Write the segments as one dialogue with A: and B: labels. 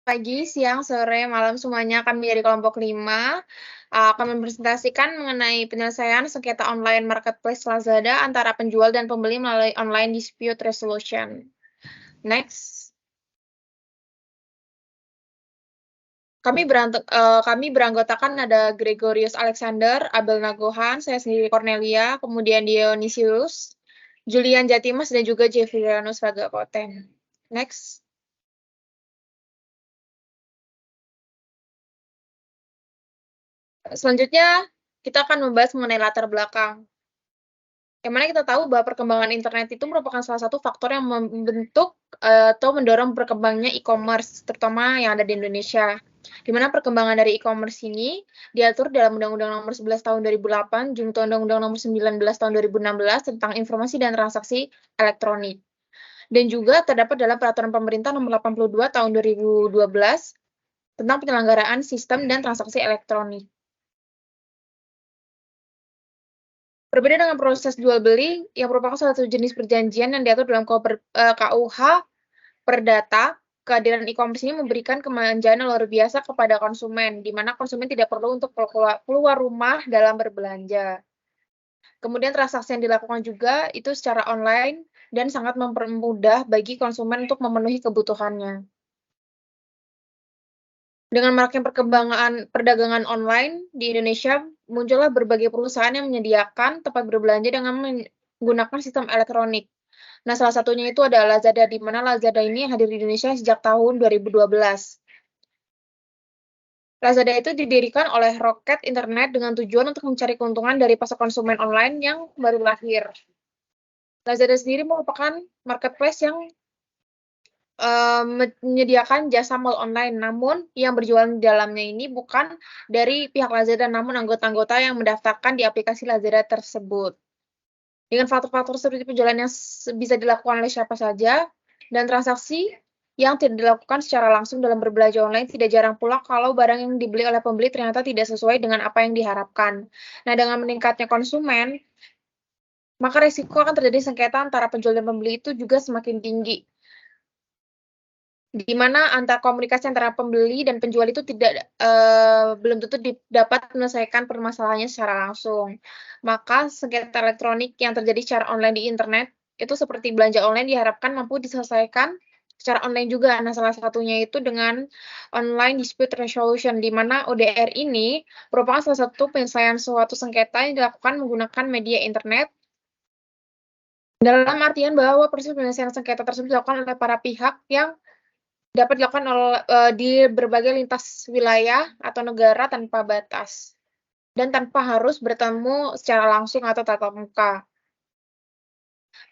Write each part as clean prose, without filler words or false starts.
A: Pagi, siang, sore, malam semuanya. Kami dari kelompok 5 akan mempresentasikan mengenai penyelesaian sengketa online marketplace Lazada antara penjual dan pembeli melalui online dispute resolution. Next. Kami beranggotakan ada Gregorius Alexander, Abel Nagohan, saya sendiri Cornelia, kemudian Dionysius, Julian Jatimas, dan juga Jevrianus Ragapoten. Next. Selanjutnya, kita akan membahas mengenai latar belakang. Yang mana kita tahu bahwa perkembangan internet itu merupakan salah satu faktor yang membentuk atau mendorong berkembangnya e-commerce, terutama yang ada di Indonesia. Di mana perkembangan dari e-commerce ini diatur dalam Undang-Undang Nomor 11 Tahun 2008, Junto Undang-Undang Nomor 19 Tahun 2016 tentang Informasi dan Transaksi Elektronik. Dan juga terdapat dalam Peraturan Pemerintah Nomor 82 Tahun 2012 tentang penyelenggaraan sistem dan transaksi elektronik. Berbeda dengan proses jual beli yang merupakan salah satu jenis perjanjian yang diatur dalam KUH Perdata, kehadiran e-commerce ini memberikan kemanjaan yang luar biasa kepada konsumen, di mana konsumen tidak perlu untuk keluar rumah dalam berbelanja. Kemudian transaksi yang dilakukan juga itu secara online dan sangat mempermudah bagi konsumen untuk memenuhi kebutuhannya. Dengan maraknya perdagangan online di Indonesia, muncullah berbagai perusahaan yang menyediakan tempat berbelanja dengan menggunakan sistem elektronik. Nah, salah satunya itu adalah Lazada, di mana Lazada ini hadir di Indonesia sejak tahun 2012. Lazada itu didirikan oleh Rocket Internet dengan tujuan untuk mencari keuntungan dari pasar konsumen online yang baru lahir. Lazada sendiri merupakan marketplace yang menyediakan jasa mall online, namun yang berjualan di dalamnya ini bukan dari pihak Lazada, namun anggota-anggota yang mendaftarkan di aplikasi Lazada tersebut. Dengan faktor-faktor seperti penjualan yang bisa dilakukan oleh siapa saja, dan transaksi yang tidak dilakukan secara langsung dalam berbelanja online, tidak jarang pula kalau barang yang dibeli oleh pembeli ternyata tidak sesuai dengan apa yang diharapkan. Nah, dengan meningkatnya konsumen, maka risiko akan terjadi sengketa antara penjual dan pembeli itu juga semakin tinggi, di mana komunikasi antara pembeli dan penjual itu belum tentu dapat menyelesaikan permasalahannya secara langsung. Maka sengketa elektronik yang terjadi secara online di internet itu seperti belanja online diharapkan mampu diselesaikan secara online juga. Nah, salah satunya itu dengan online dispute resolution, di mana ODR ini merupakan salah satu penyelesaian suatu sengketa yang dilakukan menggunakan media internet, dalam artian bahwa proses penyelesaian sengketa tersebut dilakukan oleh para pihak yang dapat dilakukan di berbagai lintas wilayah atau negara tanpa batas, dan tanpa harus bertemu secara langsung atau tatap muka.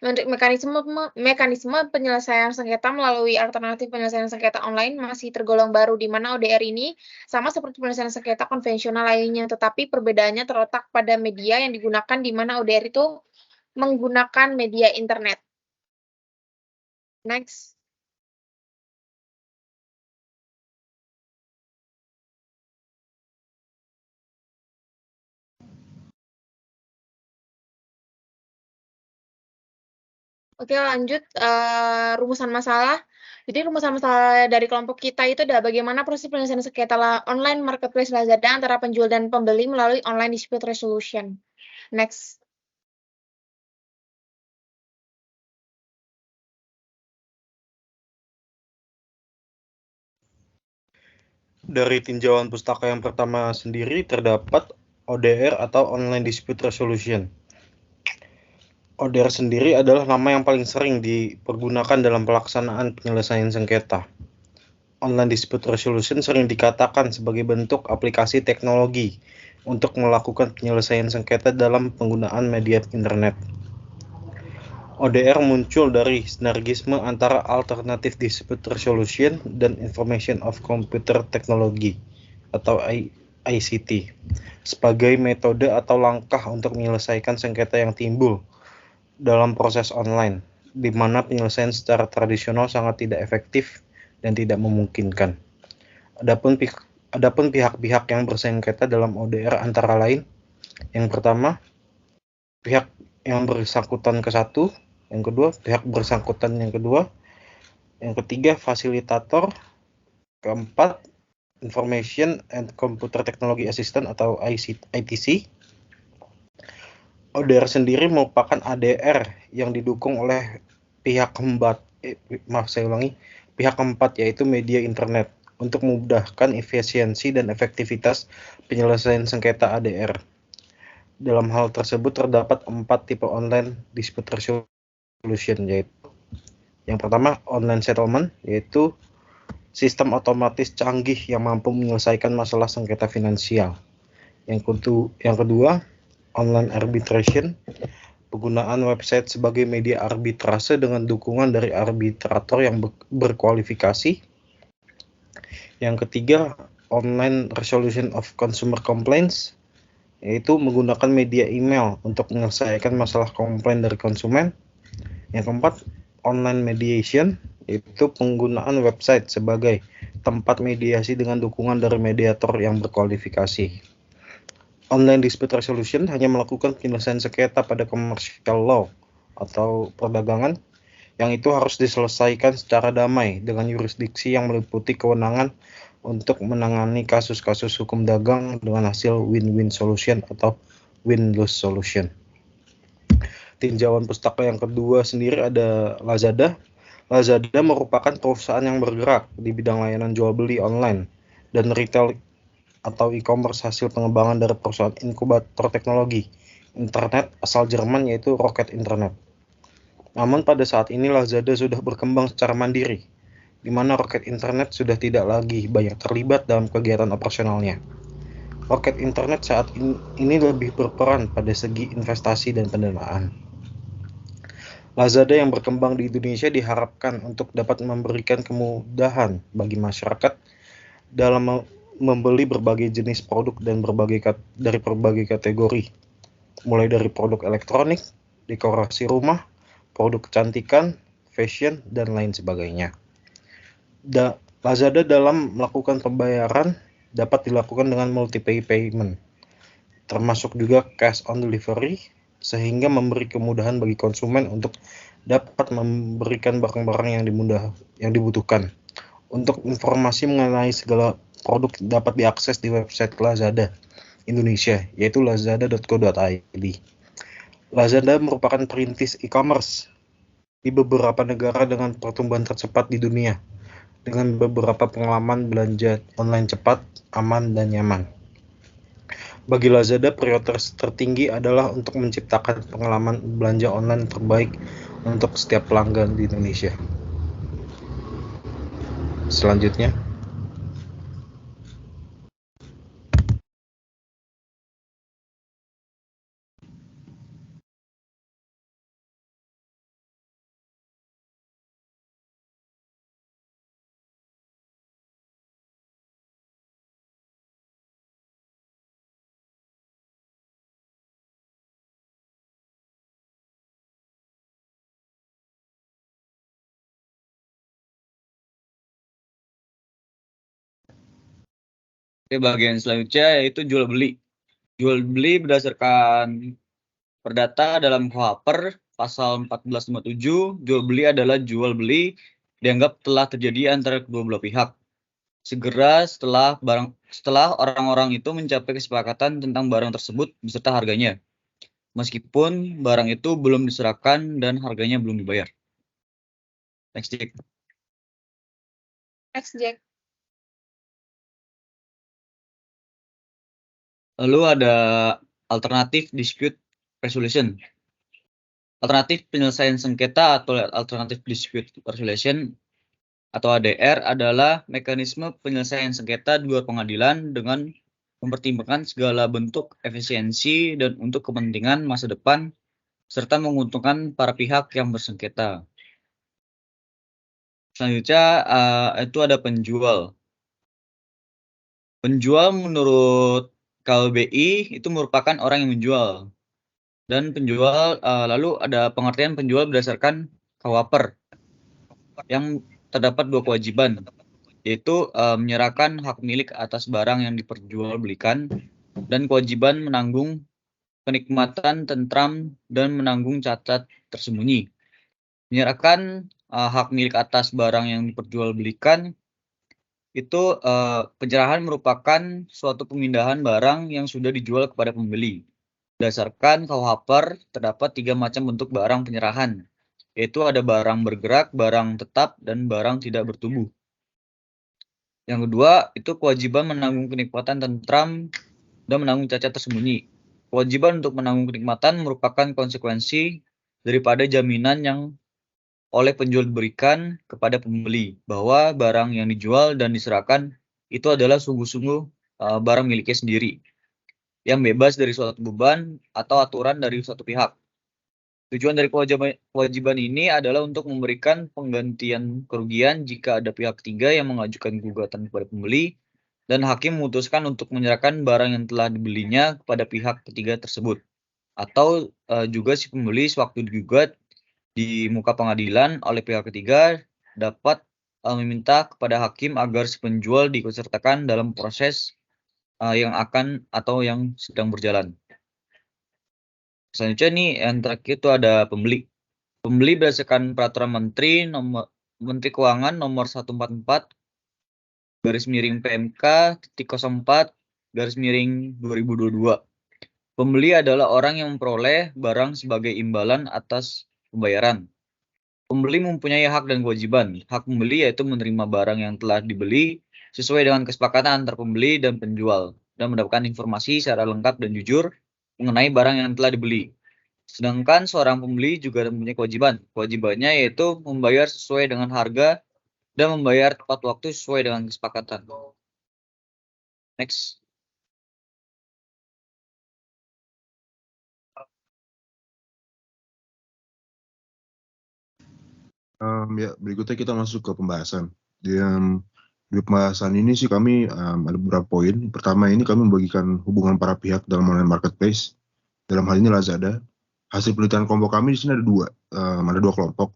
A: Mekanisme penyelesaian sengketa melalui alternatif penyelesaian sengketa online masih tergolong baru, di mana ODR ini sama seperti penyelesaian sengketa konvensional lainnya, tetapi perbedaannya terletak pada media yang digunakan, di mana ODR itu menggunakan media internet. Next. Oke, lanjut, rumusan masalah. Jadi rumusan masalah dari kelompok kita itu adalah bagaimana proses penyelesaian sengketa online marketplace Lazada antara penjual dan pembeli melalui online dispute resolution. Next.
B: Dari tinjauan pustaka yang pertama sendiri terdapat ODR atau Online Dispute Resolution. ODR sendiri adalah nama yang paling sering dipergunakan dalam pelaksanaan penyelesaian sengketa. Online Dispute Resolution sering dikatakan sebagai bentuk aplikasi teknologi untuk melakukan penyelesaian sengketa dalam penggunaan media internet. ODR muncul dari sinergisme antara Alternative Dispute Resolution dan Information of Computer Technology atau ICT sebagai metode atau langkah untuk menyelesaikan sengketa yang timbul dalam proses online, di mana penyelesaian secara tradisional sangat tidak efektif dan tidak memungkinkan. Adapun pihak-pihak yang bersengketa dalam ODR antara lain, yang pertama, pihak yang bersangkutan ke satu, yang kedua, pihak bersangkutan yang kedua, yang ketiga, fasilitator, Keempat, Information and Computer Technology Assistant atau ITC. ODR sendiri merupakan ADR yang didukung oleh pihak keempat yaitu media internet untuk memudahkan efisiensi dan efektivitas penyelesaian sengketa ADR. Dalam hal tersebut terdapat 4 tipe online dispute resolution, yaitu yang pertama online settlement, yaitu sistem otomatis canggih yang mampu menyelesaikan masalah sengketa finansial. Yang kedua, online arbitration, penggunaan website sebagai media arbitrase dengan dukungan dari arbitrator yang berkualifikasi. Yang ketiga, online resolution of consumer complaints, yaitu menggunakan media email untuk menyelesaikan masalah komplain dari konsumen. Yang keempat, online mediation, yaitu penggunaan website sebagai tempat mediasi dengan dukungan dari mediator yang berkualifikasi. Online dispute resolution hanya melakukan penyelesaian sengketa pada commercial law atau perdagangan yang itu harus diselesaikan secara damai dengan yurisdiksi yang meliputi kewenangan untuk menangani kasus-kasus hukum dagang dengan hasil win-win solution atau win-lose solution. Tinjauan pustaka yang kedua sendiri ada Lazada. Lazada merupakan perusahaan yang bergerak di bidang layanan jual beli online dan retail atau e-commerce hasil pengembangan dari perusahaan inkubator teknologi internet asal Jerman yaitu Rocket Internet. Namun pada saat ini Lazada sudah berkembang secara mandiri, di mana Rocket Internet sudah tidak lagi banyak terlibat dalam kegiatan operasionalnya. Rocket Internet saat ini lebih berperan pada segi investasi dan pendanaan. Lazada yang berkembang di Indonesia diharapkan untuk dapat memberikan kemudahan bagi masyarakat dalam membeli berbagai jenis produk dan dari berbagai kategori, mulai dari produk elektronik, dekorasi rumah, produk kecantikan, fashion, dan lain sebagainya. Lazada dalam melakukan pembayaran dapat dilakukan dengan multi-pay payment, termasuk juga cash on delivery, sehingga memberi kemudahan bagi konsumen untuk dapat memberikan barang-barang yang dibutuhkan. Untuk informasi mengenai segala produk dapat diakses di website Lazada Indonesia, yaitu lazada.co.id. Lazada merupakan perintis e-commerce di beberapa negara dengan pertumbuhan tercepat di dunia, dengan beberapa pengalaman belanja online cepat, aman, dan nyaman. Bagi Lazada, prioritas tertinggi adalah untuk menciptakan pengalaman belanja online terbaik untuk setiap pelanggan di Indonesia. Selanjutnya,
C: bagian selanjutnya yaitu jual beli. Jual beli berdasarkan perdata dalam KUHP pasal 1457, jual beli adalah jual beli dianggap telah terjadi antara kedua belah pihak. Segera setelah orang-orang itu mencapai kesepakatan tentang barang tersebut beserta harganya, meskipun barang itu belum diserahkan dan harganya belum dibayar. Next, Jack.
A: Next, Jack.
C: Lalu ada alternatif dispute resolution. Alternatif penyelesaian sengketa atau alternatif dispute resolution atau ADR adalah mekanisme penyelesaian sengketa di luar pengadilan dengan mempertimbangkan segala bentuk efisiensi dan untuk kepentingan masa depan serta menguntungkan para pihak yang bersengketa. Selanjutnya itu ada penjual. Penjual menurut KLBI itu merupakan orang yang menjual. Dan penjual lalu ada pengertian penjual berdasarkan KUHP yang terdapat dua kewajiban, yaitu menyerahkan hak milik atas barang yang diperjualbelikan dan kewajiban menanggung kenikmatan tentram dan menanggung cacat tersembunyi. Menyerahkan hak milik atas barang yang diperjualbelikan itu penyerahan merupakan suatu pemindahan barang yang sudah dijual kepada pembeli. Berdasarkan KUHP terdapat 3 macam bentuk barang penyerahan, yaitu ada barang bergerak, barang tetap, dan barang tidak bertubuh. Yang kedua, itu kewajiban menanggung kenikmatan tentram dan menanggung cacat tersembunyi. Kewajiban untuk menanggung kenikmatan merupakan konsekuensi daripada jaminan yang oleh penjual diberikan kepada pembeli bahwa barang yang dijual dan diserahkan itu adalah sungguh-sungguh barang miliknya sendiri yang bebas dari suatu beban atau aturan dari suatu pihak. Tujuan dari kewajiban ini adalah untuk memberikan penggantian kerugian jika ada pihak ketiga yang mengajukan gugatan kepada pembeli dan hakim memutuskan untuk menyerahkan barang yang telah dibelinya kepada pihak ketiga tersebut. Atau juga si pembeli sewaktu digugat di muka pengadilan oleh pihak ketiga dapat meminta kepada hakim agar si penjual diikutsertakan dalam proses yang akan atau yang sedang berjalan. Selanjutnya nih yang terakhir itu ada pembeli. Pembeli berdasarkan peraturan Menteri Keuangan nomor 144 /PMK 04/2022. Pembeli adalah orang yang memperoleh barang sebagai imbalan atas pembayaran. Pembeli mempunyai hak dan kewajiban. Hak pembeli yaitu menerima barang yang telah dibeli sesuai dengan kesepakatan antar pembeli dan penjual dan mendapatkan informasi secara lengkap dan jujur mengenai barang yang telah dibeli. Sedangkan seorang pembeli juga mempunyai kewajiban. Kewajibannya yaitu membayar sesuai dengan harga dan membayar tepat waktu sesuai dengan kesepakatan. Next.
D: Ya, berikutnya kita masuk ke pembahasan. Di pembahasan ini sih kami ada beberapa poin. Pertama ini kami membagikan hubungan para pihak dalam online marketplace. Dalam hal ini Lazada. Hasil penelitian kelompok kami di sini ada dua kelompok.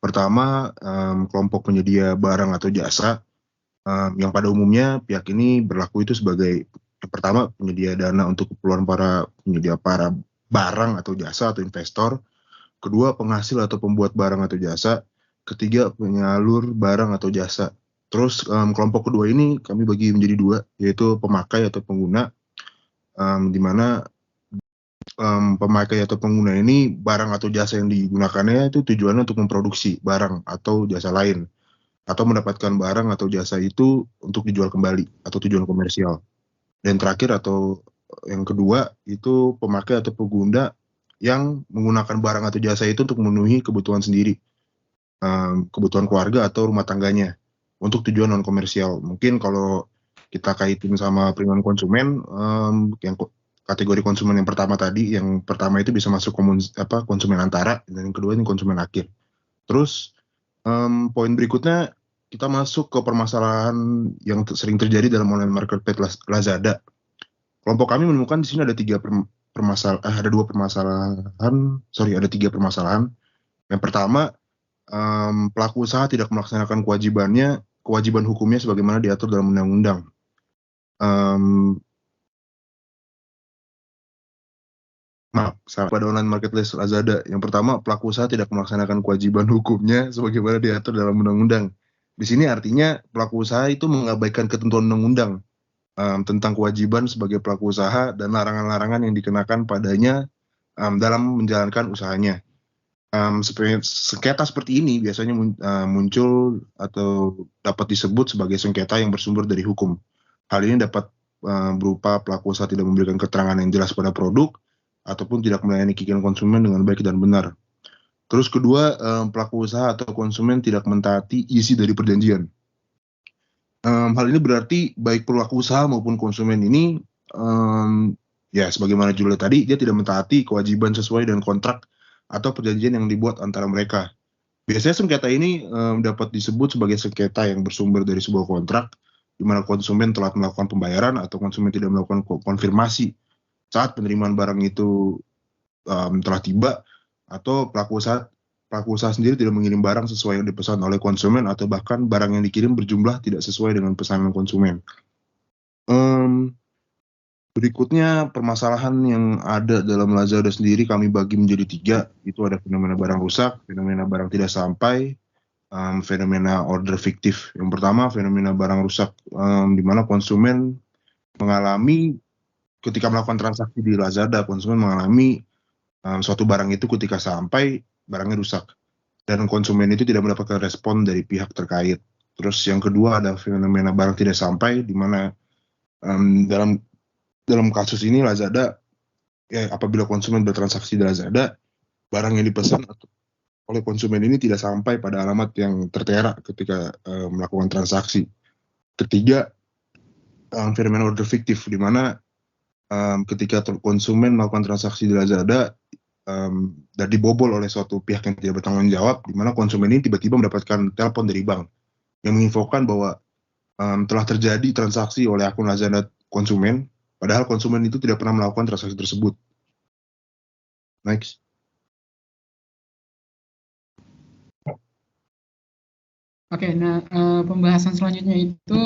D: Pertama, kelompok penyedia barang atau jasa, yang pada umumnya pihak ini berlaku itu sebagai yang pertama penyedia dana untuk keperluan para penyedia para barang atau jasa atau investor. Kedua, penghasil atau pembuat barang atau jasa. Ketiga, penyalur barang atau jasa. Terus kelompok kedua ini kami bagi menjadi dua, yaitu pemakai atau pengguna, di mana pemakai atau pengguna ini barang atau jasa yang digunakannya itu tujuannya untuk memproduksi barang atau jasa lain, atau mendapatkan barang atau jasa itu untuk dijual kembali atau tujuan komersial. Dan terakhir atau yang kedua itu pemakai atau pengguna yang menggunakan barang atau jasa itu untuk memenuhi kebutuhan sendiri, kebutuhan keluarga atau rumah tangganya untuk tujuan non komersial. Mungkin kalau kita kaitin sama perlindungan konsumen, yang kategori konsumen yang pertama tadi, yang pertama itu bisa masuk konsumen antara, dan yang kedua ini konsumen akhir. Terus poin berikutnya kita masuk ke permasalahan yang sering terjadi dalam online marketplace Lazada. Kelompok kami menemukan di sini ada tiga permasalahan. Yang pertama, pelaku usaha tidak melaksanakan kewajiban hukumnya sebagaimana diatur dalam undang-undang. Pada online marketplace Lazada. Yang pertama, pelaku usaha tidak melaksanakan kewajiban hukumnya sebagaimana diatur dalam undang-undang. Di sini artinya pelaku usaha itu mengabaikan ketentuan ungundang tentang kewajiban sebagai pelaku usaha dan larangan-larangan yang dikenakan padanya dalam menjalankan usahanya. Sengketa seperti ini biasanya muncul atau dapat disebut sebagai sengketa yang bersumber dari hukum. Hal ini dapat berupa pelaku usaha tidak memberikan keterangan yang jelas pada produk ataupun tidak melayani keinginan konsumen dengan baik dan benar. Terus kedua, pelaku usaha atau konsumen tidak mentaati isi dari perjanjian. Hal ini berarti baik pelaku usaha maupun konsumen ini, ya sebagaimana Julia tadi, dia tidak mentaati kewajiban sesuai dengan kontrak atau perjanjian yang dibuat antara mereka. Biasanya sengketa ini dapat disebut sebagai sengketa yang bersumber dari sebuah kontrak, di mana konsumen telah melakukan pembayaran atau konsumen tidak melakukan konfirmasi saat penerimaan barang itu telah tiba, atau pelaku usaha sendiri tidak mengirim barang sesuai yang dipesan oleh konsumen, atau bahkan barang yang dikirim berjumlah tidak sesuai dengan pesanan konsumen. Berikutnya, permasalahan yang ada dalam Lazada sendiri kami bagi menjadi 3. Itu ada fenomena barang rusak, fenomena barang tidak sampai, fenomena order fiktif. Yang pertama, fenomena barang rusak, di mana konsumen mengalami ketika melakukan transaksi di Lazada, konsumen mengalami suatu barang itu ketika sampai barangnya rusak dan konsumen itu tidak mendapatkan respon dari pihak terkait. Terus yang kedua ada fenomena barang tidak sampai, di mana dalam kasus ini Lazada, apabila konsumen bertransaksi di Lazada, barang yang dipesan oleh konsumen ini tidak sampai pada alamat yang tertera ketika melakukan transaksi. Ketiga, fenomena order fiktif, di mana ketika konsumen melakukan transaksi di Lazada dan dibobol oleh suatu pihak yang tidak bertanggung jawab, di mana konsumen ini tiba-tiba mendapatkan telepon dari bank yang menginfokan bahwa telah terjadi transaksi oleh akun Lazada konsumen, padahal konsumen itu tidak pernah melakukan transaksi tersebut. Next.
E: Oke, nah pembahasan selanjutnya itu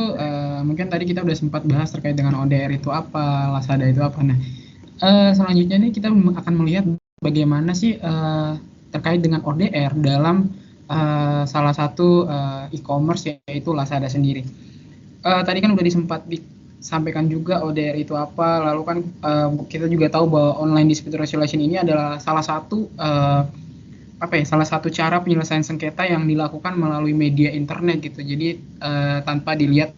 E: mungkin tadi kita udah sempat bahas terkait dengan ODR itu apa, Lazada itu apa. Nah, selanjutnya ini kita akan melihat bagaimana sih terkait dengan ODR dalam salah satu e-commerce yaitu Lazada sendiri. Tadi kan udah disampaikan juga ODR itu apa, lalu kan kita juga tahu bahwa online dispute resolution ini adalah salah satu salah satu cara penyelesaian sengketa yang dilakukan melalui media internet gitu. Jadi tanpa dilihat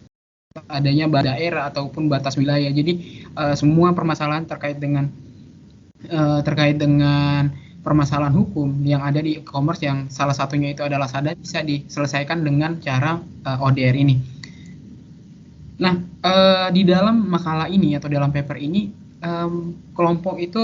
E: adanya daerah ataupun batas wilayah. Jadi semua permasalahan terkait dengan permasalahan hukum yang ada di e-commerce yang salah satunya itu adalah Lazada bisa diselesaikan dengan cara ODR ini. Nah, di dalam makalah ini atau dalam paper ini kelompok itu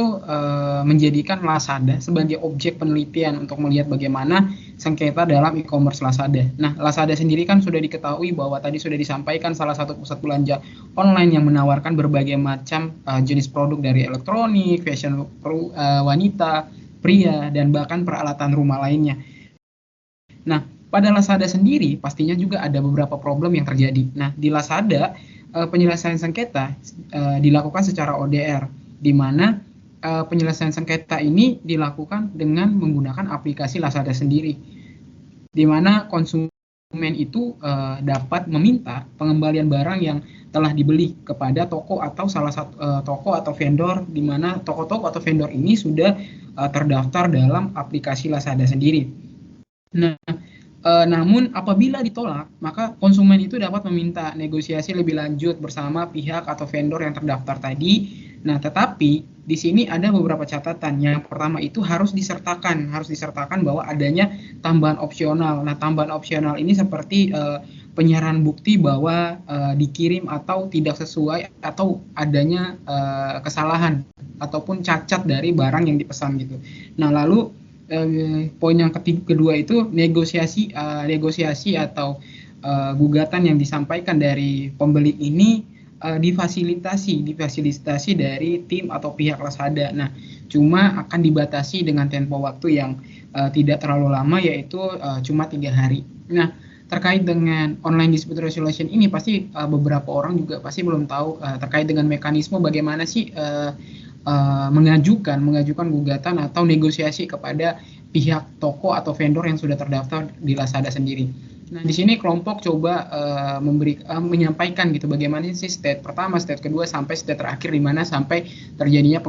E: menjadikan Lazada sebagai objek penelitian untuk melihat bagaimana sengketa dalam e-commerce Lazada. Nah, Lazada sendiri kan sudah diketahui bahwa tadi sudah disampaikan salah satu pusat belanja online yang menawarkan berbagai macam jenis produk dari elektronik, fashion, wanita, pria, dan bahkan peralatan rumah lainnya. Nah, pada Lazada sendiri pastinya juga ada beberapa problem yang terjadi. Nah, di Lazada penyelesaian sengketa dilakukan secara ODR, di mana penyelesaian sengketa ini dilakukan dengan menggunakan aplikasi Lazada sendiri, di mana konsumen itu dapat meminta pengembalian barang yang telah dibeli kepada toko atau salah satu toko atau vendor, di mana toko-toko atau vendor ini sudah terdaftar dalam aplikasi Lazada sendiri. Nah, namun apabila ditolak, maka konsumen itu dapat meminta negosiasi lebih lanjut bersama pihak atau vendor yang terdaftar tadi. Nah, tetapi di sini ada beberapa catatan. Yang pertama itu harus disertakan bahwa adanya tambahan opsional. Nah, tambahan opsional ini seperti penyiaran bukti bahwa dikirim atau tidak sesuai atau adanya kesalahan ataupun cacat dari barang yang dipesan gitu. Nah, lalu poin yang kedua itu negosiasi atau gugatan yang disampaikan dari pembeli ini difasilitasi dari tim atau pihak Lazada. Nah, cuma akan dibatasi dengan tempo waktu yang tidak terlalu lama, yaitu cuma 3 hari. Nah, terkait dengan online dispute resolution ini pasti beberapa orang juga pasti belum tahu terkait dengan mekanisme bagaimana sih mengajukan gugatan atau negosiasi kepada pihak toko atau vendor yang sudah terdaftar di Lazada sendiri. Nah, di sini kelompok coba menyampaikan gitu bagaimana sih step pertama, step kedua sampai step terakhir, di mana sampai terjadinya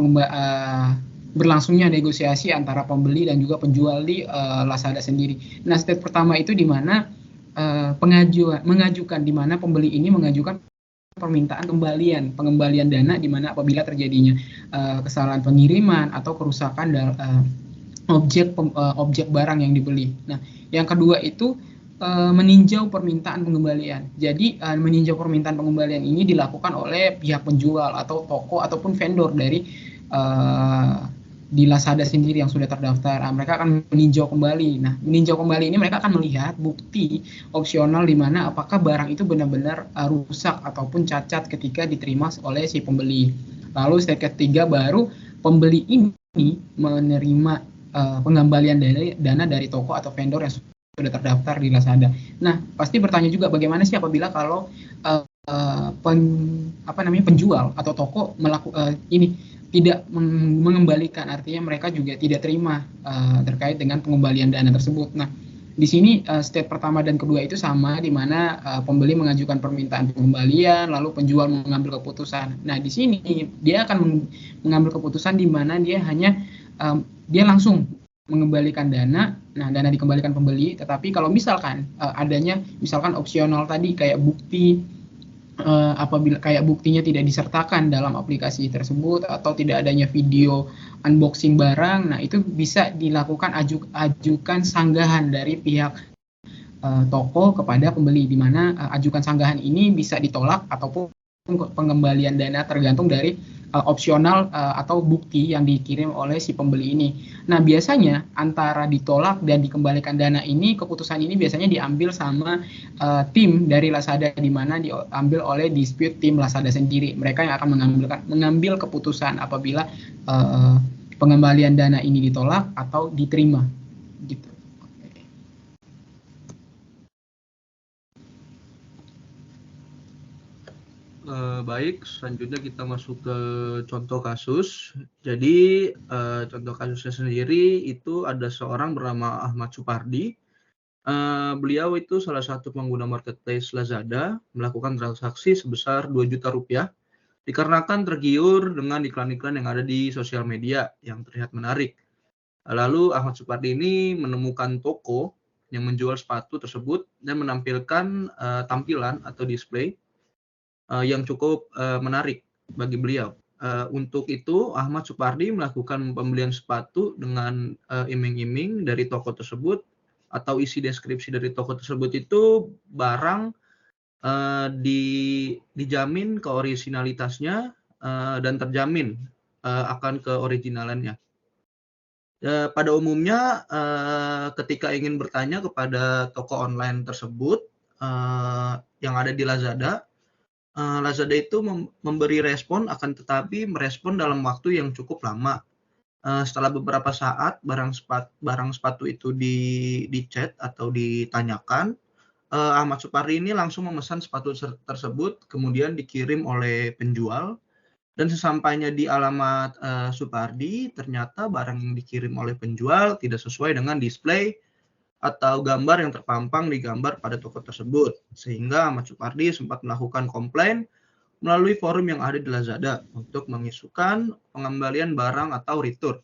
E: berlangsungnya negosiasi antara pembeli dan juga penjual di Lazada sendiri. Nah, step pertama itu di mana mengajukan, di mana pembeli ini mengajukan permintaan pengembalian dana, di mana apabila terjadinya kesalahan pengiriman atau kerusakan objek barang yang dibeli. Nah, yang kedua itu meninjau permintaan pengembalian. Jadi meninjau permintaan pengembalian ini dilakukan oleh pihak penjual atau toko ataupun vendor dari di Lazada sendiri yang sudah terdaftar. Mereka akan meninjau kembali. Nah, meninjau kembali ini mereka akan melihat bukti opsional di mana apakah barang itu benar-benar rusak ataupun cacat ketika diterima oleh si pembeli. Lalu step ketiga baru pembeli ini menerima pengembalian dana dari toko atau vendor yang sudah terdaftar di Lazada. Nah, pasti bertanya juga bagaimana sih apabila kalau penjual atau toko tidak mengembalikan, artinya mereka juga tidak terima terkait dengan pengembalian dana tersebut. Nah, Di sini step pertama dan kedua itu sama, di mana pembeli mengajukan permintaan pengembalian, lalu penjual mengambil keputusan. Nah, di sini dia akan mengambil keputusan di mana dia hanya dia langsung mengembalikan dana. Nah, dana dikembalikan pembeli, tetapi kalau misalkan adanya misalkan opsional tadi kayak bukti, apabila kayak buktinya tidak disertakan dalam aplikasi tersebut atau tidak adanya video unboxing barang, nah itu bisa dilakukan ajukan sanggahan dari pihak toko kepada pembeli, di mana ajukan sanggahan ini bisa ditolak ataupun pengembalian dana tergantung dari opsional atau bukti yang dikirim oleh si pembeli ini. Nah, biasanya antara ditolak dan dikembalikan dana ini, keputusan ini biasanya diambil sama tim dari Lazada, di mana diambil oleh dispute tim Lazada sendiri. Mereka yang akan mengambil keputusan apabila pengembalian dana ini ditolak atau diterima, gitu.
F: Baik, selanjutnya kita masuk ke contoh kasus. Jadi contoh kasusnya sendiri itu ada seorang bernama Ahmad Supardi. Beliau itu salah satu pengguna marketplace Lazada, melakukan transaksi sebesar 2 juta rupiah dikarenakan tergiur dengan iklan-iklan yang ada di sosial media yang terlihat menarik. Lalu Ahmad Supardi ini menemukan toko yang menjual sepatu tersebut dan menampilkan tampilan atau display yang cukup menarik bagi beliau. Untuk itu Ahmad Supardi melakukan pembelian sepatu dengan iming-iming dari toko tersebut, atau isi deskripsi dari toko tersebut itu barang dijamin keoriginalitasnya dan terjamin akan keoriginalannya. Pada umumnya ketika ingin bertanya kepada toko online tersebut yang ada di Lazada, Lazada itu memberi respon, akan tetapi merespon dalam waktu yang cukup lama. Setelah beberapa saat barang sepatu itu di-chat atau ditanyakan, Ahmad Supardi ini langsung memesan sepatu tersebut, kemudian dikirim oleh penjual, dan sesampainya di alamat Supardi, ternyata barang yang dikirim oleh penjual tidak sesuai dengan display atau gambar yang terpampang di gambar pada toko tersebut, sehingga Ahmad Supardi sempat melakukan komplain melalui forum yang ada di Lazada untuk mengisukan pengembalian barang atau return.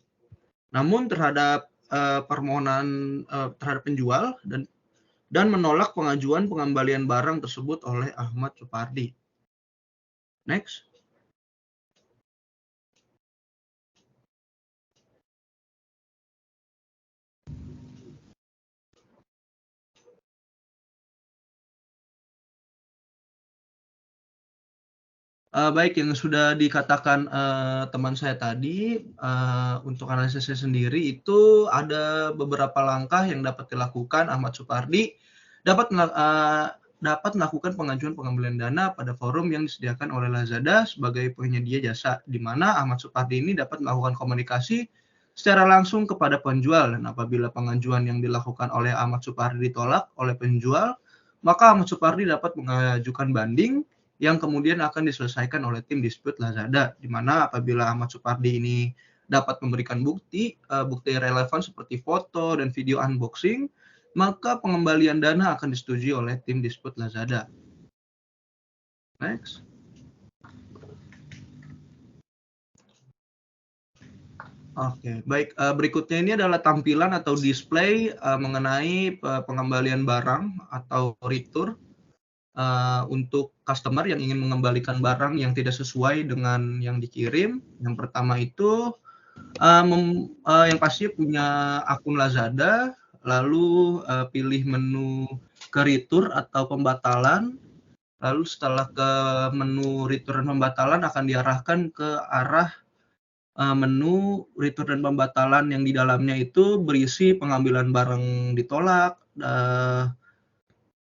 F: Namun terhadap permohonan terhadap penjual dan menolak pengajuan pengembalian barang tersebut oleh Ahmad Supardi. Next. Baik, yang sudah dikatakan teman saya tadi, untuk analisisnya sendiri itu ada beberapa langkah yang dapat dilakukan Ahmad Supardi dapat melakukan pengajuan pengembalian dana pada forum yang disediakan oleh Lazada sebagai penyedia jasa, di mana Ahmad Supardi ini dapat melakukan komunikasi secara langsung kepada penjual, dan apabila pengajuan yang dilakukan oleh Ahmad Supardi ditolak oleh penjual, maka Ahmad Supardi dapat mengajukan banding yang kemudian akan diselesaikan oleh tim dispute Lazada, di mana apabila Ahmad Supardi ini dapat memberikan bukti relevan seperti foto dan video unboxing, maka pengembalian dana akan disetujui oleh tim dispute Lazada. Next. Oke, baik. Berikutnya ini adalah tampilan atau display mengenai pengembalian barang atau return untuk customer yang ingin mengembalikan barang yang tidak sesuai dengan yang dikirim. Yang pertama itu yang pasti punya akun Lazada, lalu pilih menu ke return atau pembatalan, lalu setelah ke menu return dan pembatalan akan diarahkan ke arah menu return dan pembatalan yang di dalamnya itu berisi pengambilan barang ditolak,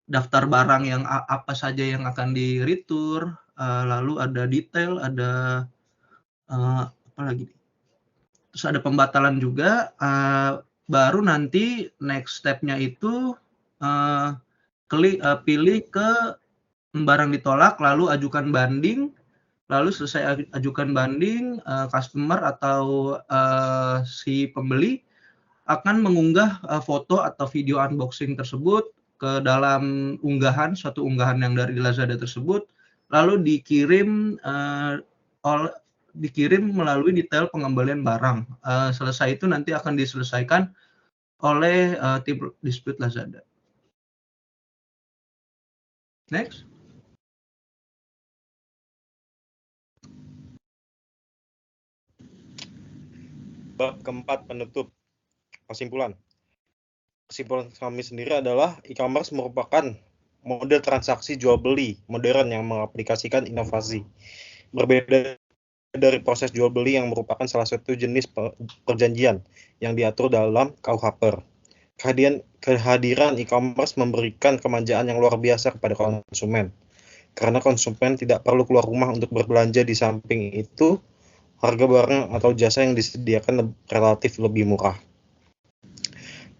F: daftar barang yang apa saja yang akan di return, lalu ada detail, ada apa lagi? Terus ada pembatalan juga. Baru nanti next step-nya itu pilih ke barang ditolak, lalu ajukan banding, lalu selesai ajukan banding, customer atau si pembeli akan mengunggah foto atau video unboxing tersebut ke dalam suatu unggahan yang dari Lazada tersebut, lalu dikirim melalui detail pengembalian barang. Selesai itu nanti akan diselesaikan oleh tim dispute Lazada. Next.
B: Bab keempat, penutup. Kesimpulan. Kesimpulan kami sendiri adalah e-commerce merupakan model transaksi jual beli modern yang mengaplikasikan inovasi. Berbeda dari proses jual beli yang merupakan salah satu jenis perjanjian yang diatur dalam KUHP. Kehadiran e-commerce memberikan kemanjaan yang luar biasa kepada konsumen. Karena konsumen tidak perlu keluar rumah untuk berbelanja. Di samping itu, harga barang atau jasa yang disediakan relatif lebih murah.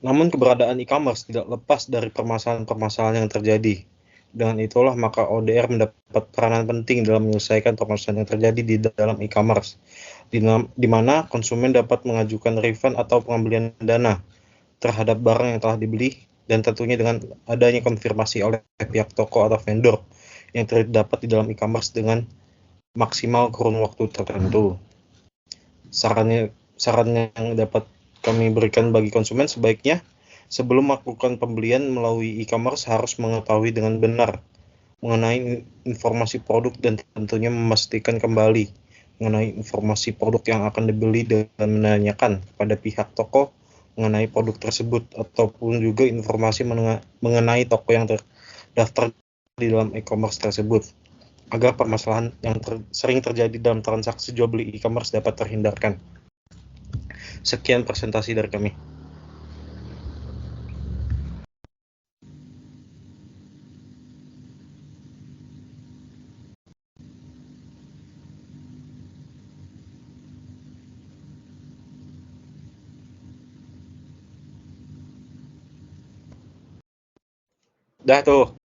B: Namun keberadaan e-commerce tidak lepas dari permasalahan-permasalahan yang terjadi. Dengan itulah maka ODR mendapat peranan penting dalam menyelesaikan permasalahan yang terjadi di dalam e-commerce, di mana konsumen dapat mengajukan refund atau pengembalian dana terhadap barang yang telah dibeli, dan tentunya dengan adanya konfirmasi oleh pihak toko atau vendor yang terdapat di dalam e-commerce dengan maksimal kurun waktu tertentu. Saran yang dapat kami berikan bagi konsumen, sebaiknya sebelum melakukan pembelian melalui e-commerce harus mengetahui dengan benar mengenai informasi produk dan tentunya memastikan kembali mengenai informasi produk yang akan dibeli dan menanyakan kepada pihak toko mengenai produk tersebut, ataupun juga informasi mengenai toko yang terdaftar di dalam e-commerce tersebut, agar permasalahan yang sering terjadi dalam transaksi jual beli e-commerce dapat terhindarkan. Sekian presentasi dari kami. Dah tuh.